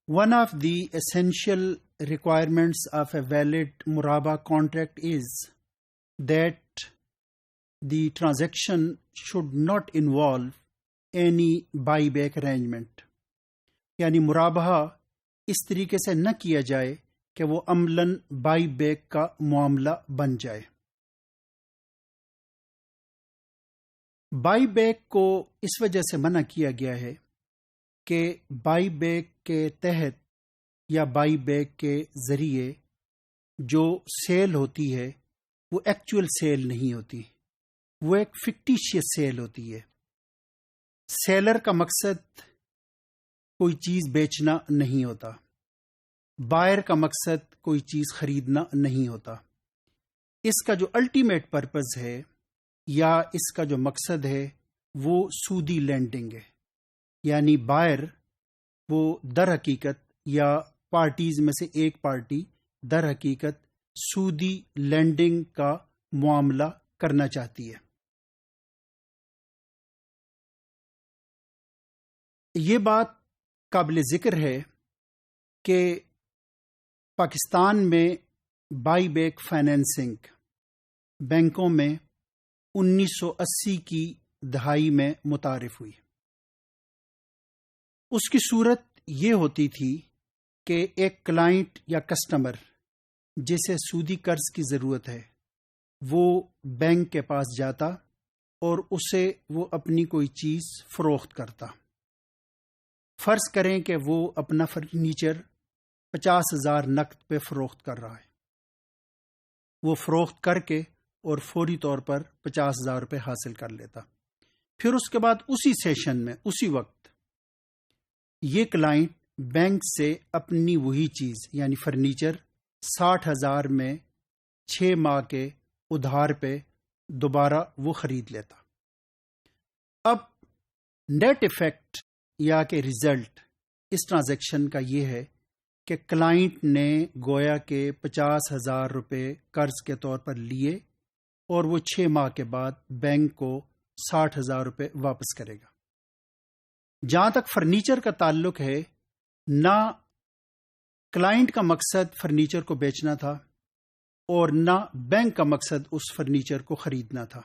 One of the essential requirements of a valid muraba contract is that the transaction should not involve any buyback arrangement. یعنی مرابحہ اس طریقے سے نہ کیا جائے کہ وہ عملاً بائی بیک کا معاملہ بن جائے. بائی بیک کو اس وجہ سے منع کیا گیا ہے کہ بائی بیک کے تحت یا بائی بیک کے ذریعے جو سیل ہوتی ہے وہ ایکچوئل سیل نہیں ہوتی، وہ ایک فکٹیشیس سیل ہوتی ہے. سیلر کا مقصد کوئی چیز بیچنا نہیں ہوتا، بائر کا مقصد کوئی چیز خریدنا نہیں ہوتا. اس کا جو الٹیمیٹ پرپز ہے یا اس کا جو مقصد ہے وہ سودی لینڈنگ ہے. یعنی بائر وہ در حقیقت یا پارٹیز میں سے ایک پارٹی در حقیقت سودی لینڈنگ کا معاملہ کرنا چاہتی ہے. یہ بات قابل ذکر ہے کہ پاکستان میں بائی بیک فائنینسنگ بینکوں میں 1980 کی دہائی میں متعارف ہوئی. اس کی صورت یہ ہوتی تھی کہ ایک کلائنٹ یا کسٹمر جسے سودی قرض کی ضرورت ہے وہ بینک کے پاس جاتا اور اسے وہ اپنی کوئی چیز فروخت کرتا. فرض کریں کہ وہ اپنا فرنیچر 50,000 نقد پہ فروخت کر رہا ہے. وہ فروخت کر کے اور فوری طور پر 50,000 روپے حاصل کر لیتا. پھر اس کے بعد اسی سیشن میں اسی وقت یہ کلائنٹ بینک سے اپنی وہی چیز یعنی فرنیچر 60,000 میں 6 ماہ کے ادھار پہ دوبارہ وہ خرید لیتا. اب نیٹ ایفیکٹ یا کہ ریزلٹ اس ٹرانزیکشن کا یہ ہے کہ کلائنٹ نے گویا کے 50,000 روپے قرض کے طور پر لیے اور وہ 6 ماہ کے بعد بینک کو 60,000 روپے واپس کرے گا. جہاں تک فرنیچر کا تعلق ہے، نہ کلائنٹ کا مقصد فرنیچر کو بیچنا تھا اور نہ بینک کا مقصد اس فرنیچر کو خریدنا تھا.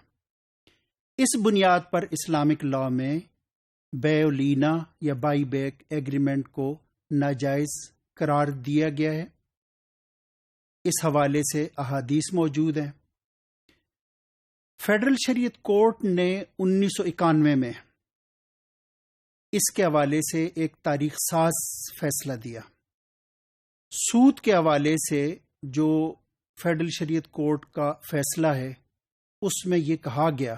اس بنیاد پر اسلامک لا میں بیع لینا یا بائی بیک ایگریمنٹ کو ناجائز قرار دیا گیا ہے. اس حوالے سے احادیث موجود ہیں. فیڈرل شریعت کورٹ نے 1991 میں اس کے حوالے سے ایک تاریخ ساز فیصلہ دیا. سود کے حوالے سے جو فیڈرل شریعت کورٹ کا فیصلہ ہے اس میں یہ کہا گیا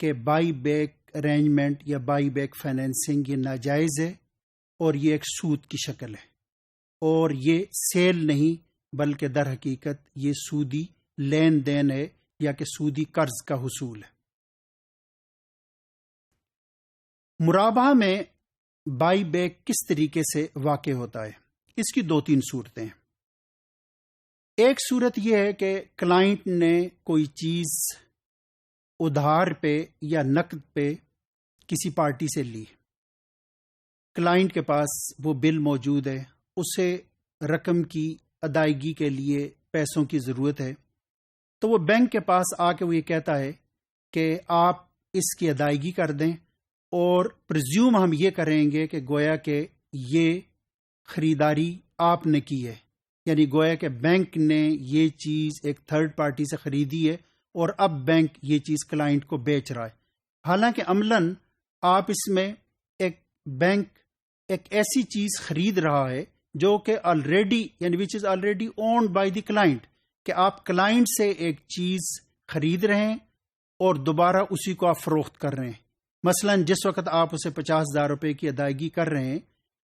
کہ بائی بیک ارینجمنٹ یا بائی بیک فائنینسنگ یہ ناجائز ہے اور یہ ایک سود کی شکل ہے اور یہ سیل نہیں بلکہ در حقیقت یہ سودی لین دین ہے یا کہ سودی قرض کا حصول ہے. مرابحہ میں بائی بیک کس طریقے سے واقع ہوتا ہے؟ اس کی 2-3 صورتیں ہیں. ایک صورت یہ ہے کہ کلائنٹ نے کوئی چیز ادھار پہ یا نقد پہ کسی پارٹی سے لی. کلائنٹ کے پاس وہ بل موجود ہے، اسے رقم کی ادائیگی کے لیے پیسوں کی ضرورت ہے، تو وہ بینک کے پاس آ کے وہ یہ کہتا ہے کہ آپ اس کی ادائیگی کر دیں اور پرزیوم ہم یہ کریں گے کہ گویا کہ یہ خریداری آپ نے کی ہے، یعنی گویا کہ بینک نے یہ چیز ایک تھرڈ پارٹی سے خریدی ہے اور اب بینک یہ چیز کلائنٹ کو بیچ رہا ہے. حالانکہ عملاً آپ اس میں بینک ایک ایسی چیز خرید رہا ہے جو کہ آلریڈی یعنی which is already owned by the client, کہ آپ کلائنٹ سے ایک چیز خرید رہے ہیں اور دوبارہ اسی کو آپ فروخت کر رہے ہیں. مثلاً جس وقت آپ اسے 50,000 روپے کی ادائیگی کر رہے ہیں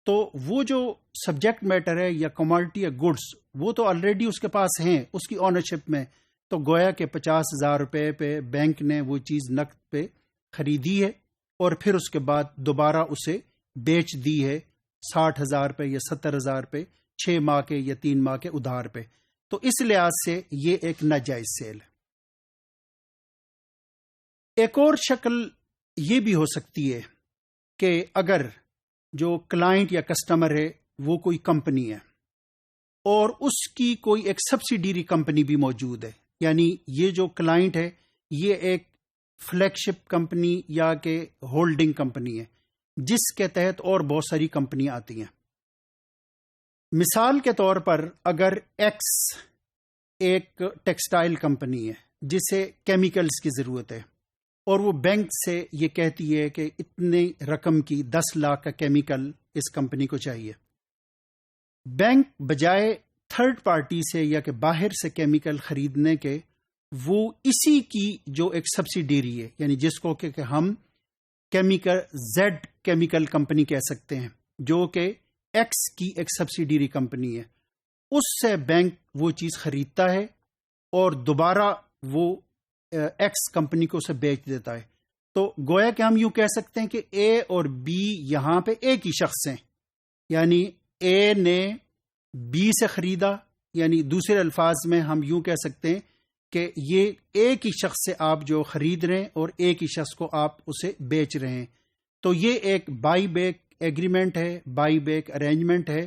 تو وہ جو سبجیکٹ میٹر ہے یا کموڈٹی یا گڈس وہ تو آلریڈی اس کے پاس ہیں اس کی اونرشپ میں، تو گویا کہ 50,000 روپے پہ بینک نے وہ چیز نقد پہ خریدی ہے اور پھر اس کے بعد دوبارہ اسے بیچ دی ہے 60,000 پہ یا 70,000 پہ 6 ماہ کے یا 3 ماہ کے ادھار پہ. تو اس لحاظ سے یہ ایک ناجائز سیل ہے. ایک اور شکل یہ بھی ہو سکتی ہے کہ اگر جو کلائنٹ یا کسٹمر ہے وہ کوئی کمپنی ہے اور اس کی کوئی ایک سبسیڈیری کمپنی بھی موجود ہے، یعنی یہ جو کلائنٹ ہے یہ ایک فلیگ شپ کمپنی یا کہ ہولڈنگ کمپنی ہے جس کے تحت اور بہت ساری کمپنیاں آتی ہیں۔ مثال کے طور پر اگر ایکس ایک ٹیکسٹائل کمپنی ہے جسے کیمیکلز کی ضرورت ہے اور وہ بینک سے یہ کہتی ہے کہ اتنے رقم کی 10 لاکھ کا کیمیکل اس کمپنی کو چاہیے، بینک بجائے تھرڈ پارٹی سے یا کہ باہر سے کیمیکل خریدنے کے وہ اسی کی جو ایک سبسیڈیری ہے، یعنی جس کو کہ ہم کیمیکل زیڈ کیمیکل کمپنی کہہ سکتے ہیں جو کہ ایکس کی ایک سبسیڈیری کمپنی ہے، اس سے بینک وہ چیز خریدتا ہے اور دوبارہ وہ ایکس کمپنی کو اسے بیچ دیتا ہے۔ تو گویا کہ ہم یوں کہہ سکتے ہیں کہ اے اور بی یہاں پہ ایک ہی شخص ہیں، یعنی اے نے بی سے خریدا، یعنی دوسرے الفاظ میں ہم یوں کہہ سکتے ہیں کہ یہ ایک ہی شخص سے آپ جو خرید رہے ہیں اور ایک ہی شخص کو آپ اسے بیچ رہے ہیں۔ تو یہ ایک بائی بیک ایگریمنٹ ہے، بائی بیک ارینجمنٹ ہے،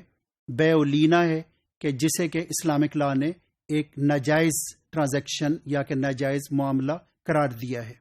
بیع و لینا ہے کہ جسے کہ اسلامک لا نے ایک ناجائز ٹرانزیکشن یا کہ ناجائز معاملہ قرار دیا ہے۔